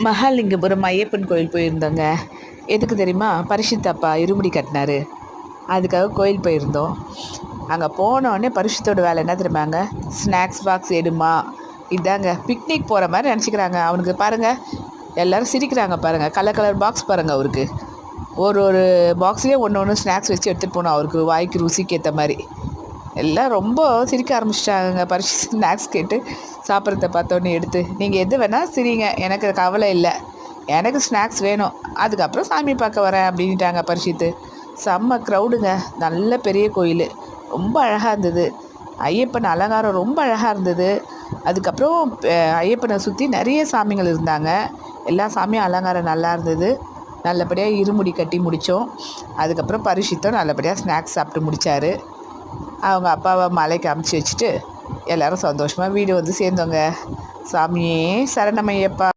மகாலிங்கபுரம் ஐயப்பன் கோயில் போயிருந்தோங்க. எதுக்கு தெரியுமா? பரிசுத்தப்பா இருமுடி கட்டினாரு, அதுக்காக கோயில் போயிருந்தோம். அங்கே போனோடனே பரிசுத்தோட வேலை என்ன தெரியுமாங்க? ஸ்நாக்ஸ் பாக்ஸ் எடுமா, இதாங்க பிக்னிக் போகிற மாதிரி நினச்சிக்கிறாங்க. அவனுக்கு பாருங்கள், எல்லோரும் சிரிக்கிறாங்க பாருங்கள். கலர் கலர் பாக்ஸ் பாருங்கள். அவருக்கு ஒரு ஒரு பாக்ஸ்லேயே ஒன்று ஒன்று ஸ்நாக்ஸ் வச்சு எடுத்துகிட்டு போனோம், அவருக்கு வாய்க்கு ருசிக்கு ஏற்ற மாதிரி. எல்லாம் ரொம்ப சிரிக்க ஆரம்பிச்சிட்டாங்க. பரிசு ஸ்நாக்ஸ் கேட்டு சாப்பிட்றத பார்த்தோன்னே எடுத்து, நீங்கள் எது வேணால் சிரிங்க, எனக்கு கவலை இல்லை, எனக்கு ஸ்நாக்ஸ் வேணும், அதுக்கப்புறம் சாமி பார்க்க வரேன் அப்படின்ட்டாங்க பரிசுத்து. செம்ம க்ரௌடுங்க. நல்ல பெரிய கோயில், ரொம்ப அழகாக இருந்தது. ஐயப்பன் அலங்காரம் ரொம்ப அழகாக இருந்தது. அதுக்கப்புறம் ஐயப்பனை சுற்றி நிறைய சாமிகள் இருந்தாங்க. எல்லா சாமியும் அலங்காரம் நல்லா இருந்தது. நல்லபடியாக இருமுடி கட்டி முடித்தோம். அதுக்கப்புறம் பரிசுத்தம் நல்லபடியாக ஸ்நாக்ஸ் சாப்பிட்டு முடித்தார். அவங்க அப்பாவை மலைக்கு அமுச்சு வச்சுட்டு எல்லோரும் சந்தோஷமாக வீடு வந்து சேர்ந்தோங்க. சாமியே சரணமையப்பா.